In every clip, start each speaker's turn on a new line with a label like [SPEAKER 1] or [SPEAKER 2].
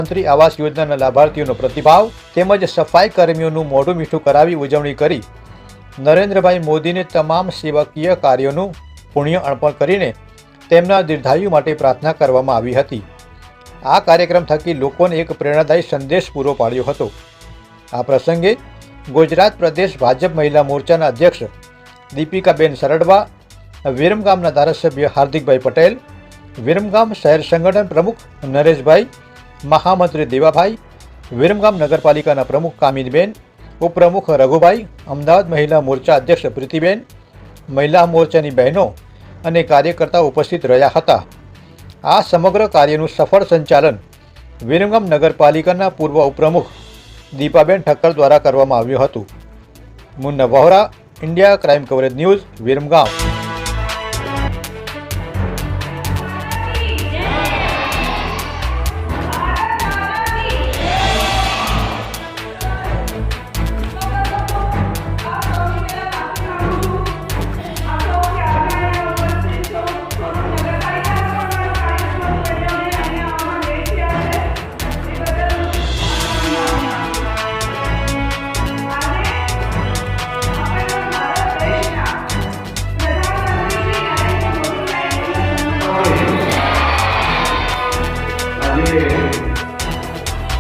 [SPEAKER 1] પ્રધાનમंत्री आवास योजनाના લાભાર્થીઓનો પ્રતિભાવ તેમજ સફાઈ કર્મીઓનું મોઢું મીઠું કરાવી ઉજવણી કરી નરેન્દ્રભાઈ મોદીને તમામ સેવાકીય કાર્યોનું પુણ્ય અર્પણ કરીને તેમના દીર્ઘાયુ માટે પ્રાર્થના કરવામાં આવી હતી। આ કાર્યક્રમ થકી લોકોને એક પ્રેરણાદાયી સંદેશ પૂરો પાડ્યો હતો। આ પ્રસંગે ગુજરાત પ્રદેશ ભાજપ મહિલા મોરચાના અધ્યક્ષ દીપિકાબેન સરડવા, વિરમગામના ધારાસભ્ય હાર્દિકભાઈ પટેલ, વિરમગામ શહેર સંગઠન પ્રમુખ નરેશભાઈ, મહામંત્રી દેવાભાઈ, વિરમગામ નગરપાલિકાના પ્રમુખ કામિનીબેન, ઉપપ્રમુખ રઘુભાઈ, અમદાવાદ મહિલા મોરચા અધ્યક્ષ પ્રીતિબેન, મહિલા મોરચાની બહેનો અને કાર્યકર્તાઓ ઉપસ્થિત રહ્યા હતા। આ સમગ્ર કાર્યનું સફળ સંચાલન વિરમગામ નગરપાલિકાના પૂર્વ ઉપપ્રમુખ દીપાબેન ઠક્કર દ્વારા કરવામાં આવ્યું હતું। Munna Bohra, India crime coverage news, Viramgam.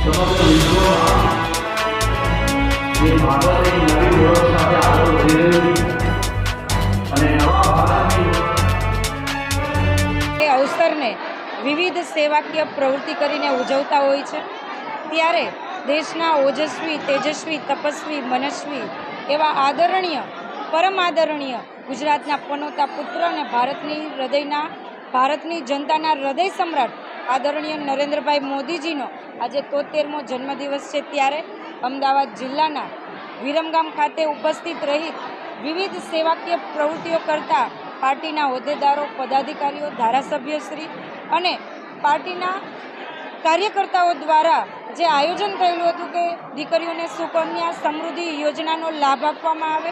[SPEAKER 2] સમગ્ર વિશ્વમાં જે ભારતની નવી ઓળખ સાથે આગળ વધી રહ્યું છે અને નવા ભારતની
[SPEAKER 3] અવસરને વિવિધ સેવાકીય પ્રવૃત્તિ કરીને ઉજવતા હોય છે। ત્યારે દેશના ઓજસ્વી, તેજસ્વી, તપસ્વી, મનસ્વી એવા આદરણીય, પરમ આદરણીય ગુજરાતના પનોતા પુત્ર અને ભારતની જનતાના હૃદય સમ્રાટ આદરણીય નરેન્દ્રભાઈ મોદીજીનો આજે 73મો જન્મદિવસ છે। ત્યારે અમદાવાદ જિલ્લાના વિરમગામ ખાતે ઉપસ્થિત રહી વિવિધ સેવાકીય પ્રવૃત્તિઓ કરતા પાર્ટીના હોદ્દેદારો, પદાધિકારીઓ, ધારાસભ્યશ્રી અને પાર્ટીના કાર્યકર્તાઓ દ્વારા જે આયોજન થયેલું હતું કે દીકરીઓને સુકન્યા સમૃદ્ધિ યોજનાનો લાભ આપવામાં આવે।